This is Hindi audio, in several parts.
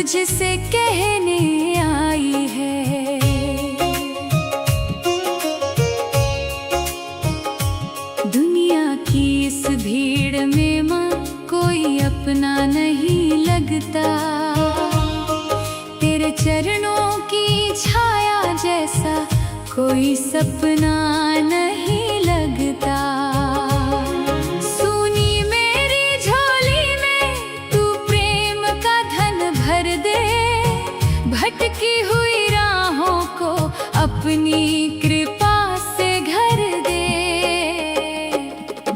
तुझसे कहने आई है। दुनिया की इस भीड़ में माँ कोई अपना नहीं लगता, तेरे चरणों की छाया जैसा कोई सपना नहीं लगता। सुनी मेरी झोली में तू प्रेम का धन भर दे, भटकी हुई राहों को अपनी कृपा से घर दे।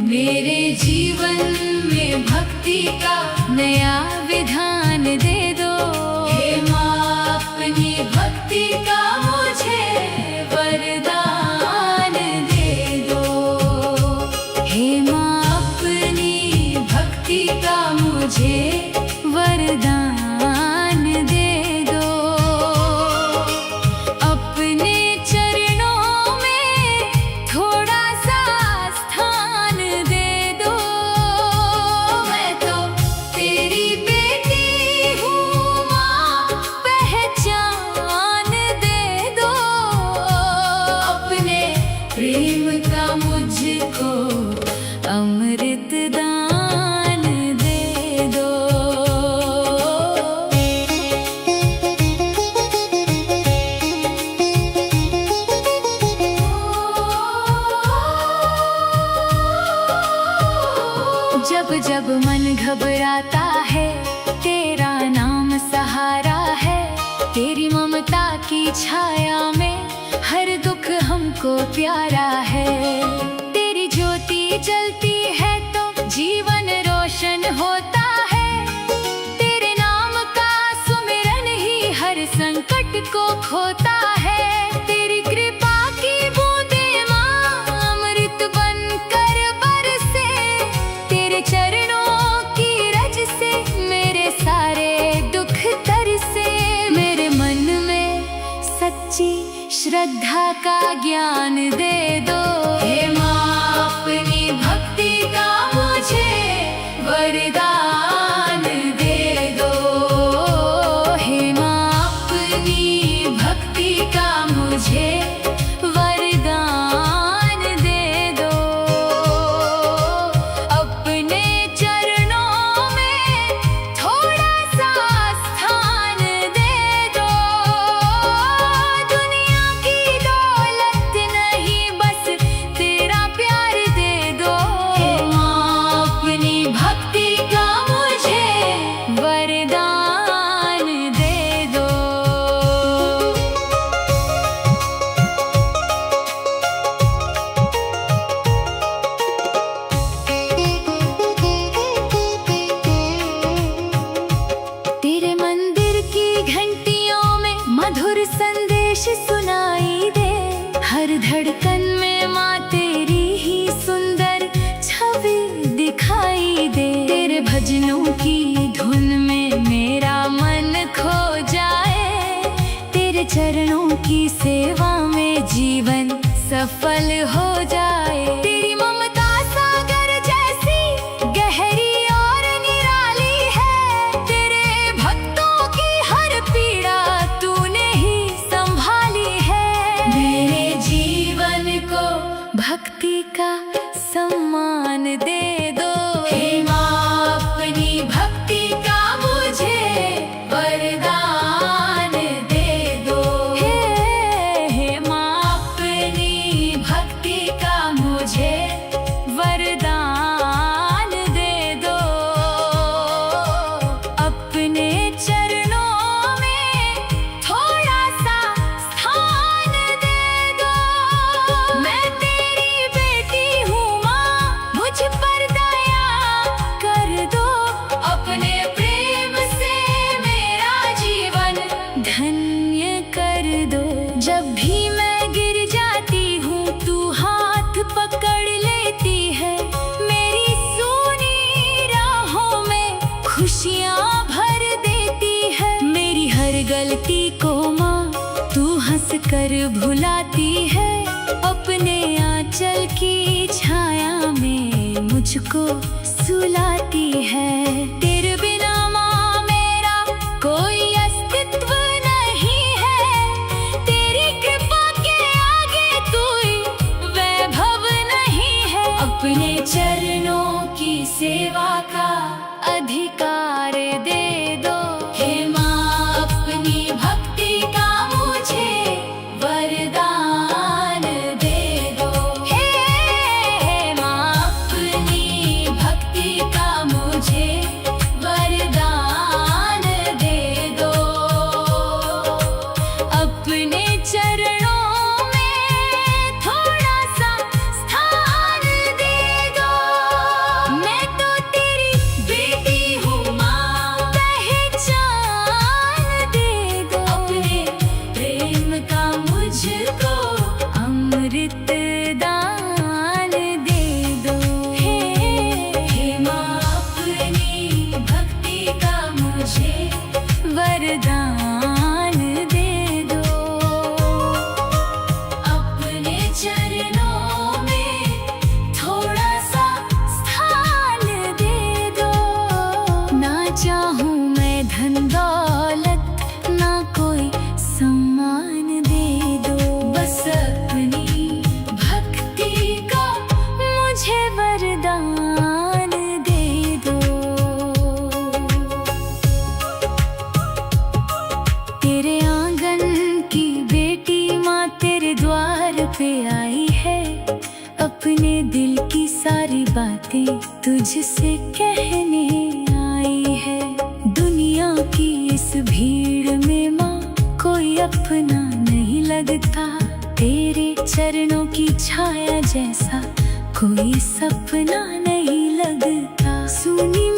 मेरे जीवन में भक्ति का नया विधान दे दो, हे माँ अपनी भक्ति का मुझे वरदान दे दो। हे माँ अपनी भक्ति का मुझे वरदान दे दो। अपने चरणों में थोड़ा सा स्थान दे दो। मैं तो तेरी बेटी हूँ माँ, पहचान दे दो। अपने प्रेम का मुझको अमृत दान दे दो। जब जब मन घबराता है तेरा नाम सहारा है, तेरी ममता की छाया में हर दुख हमको प्यारा है। तेरी ज्योति जलती है तो जीवन रोशन होता है, तेरे नाम का सुमिरन ही हर संकट को खोता है। तेरी कृपा की बूंदें माँ अमृत बनकर बरसे, तेरे चरणों की रज से मेरे सारे दुख तरसे। मेरे मन में सच्ची श्रद्धा का ज्ञान दे दो, हे माँ अपनी भक्ति का मुझे वरदान दे दो। हे माँ अपनी भक्ति का मुझे वरदान दे दो। अपने चरणों में थोड़ा सा स्थान दे दो। दुनिया की दौलत नहीं बस तेरा प्यार दे दो। हे माँ अपनी भक्ति का मुझे वरदान दे दो। तेरे मंदिर की घंटियों में मधुर संदेश सुनाई दे, हर धड़कन में माँ तेरी ही सुंदर छवि दिखाई दे। तेरे भजनों की धुन में मेरा मन खो जाए, तेरे चरणों की सेवा में जीवन सफल हो जाए। तेरी ममता सागर जैसी गहरी और निराली है, तेरे भक्तों की हर पीड़ा तूने ही संभाली है। मेरे जीवन को भक्ति का सम्मान दे दो, हे माँ अपनी भक्ति का मुझे वरदान दे दो। हे माँ अपनी भक्ति का मुझे वरदान दे दो। अपने चरणों में थोड़ा सा स्थान दे दो। मैं तेरी बेटी हूँ माँ, मुझ पर दया कर दो। अपने प्रेम से मेरा जीवन धन्य कर दो। जब भी मैं गिर जाती हूँ तू हाथ पकड़ लेती है, मेरी सूनी राहों में खुशियाँ भर देती है। मेरी हर गलती को माँ तू हंस कर भुलाती है, अपने आंचल की छाया में मुझको सुलाती है। तेरे बिना माँ मेरा कोई अपने चरणों की सेवा का अधिकार दे दो। हे माँ अपनी भक्ति का मुझे वरदान दे दो। हे माँ अपनी भक्ति का मुझे वरदान दे दो। अपने चरणों में थोड़ा सा स्थान दे दो। मैं तो तेरी बेटी हूँ माँ, पहचान दे दो। अपने प्रेम का मुझको अमृत दान दे दो। हे माँ अपनी भक्ति का मुझे वरदान दे दो। अपने चरणों में थोड़ा सा स्थान दे दो। ना चाहूं मैं धन दौलत, ना कोई सम्मान दे दो। बस अपनी भक्ति का मुझे वरदान दे दो। तेरे आंगन की बेटी माँ तेरे द्वार पे आई है। अपने दिल की सारी बातें तुझसे कहने आई है। दुनिया की इस भीड़ में माँ कोई अपना नहीं लगता। तेरे चरणों की छाया जैसा कोई सपना नहीं लगता। सुनी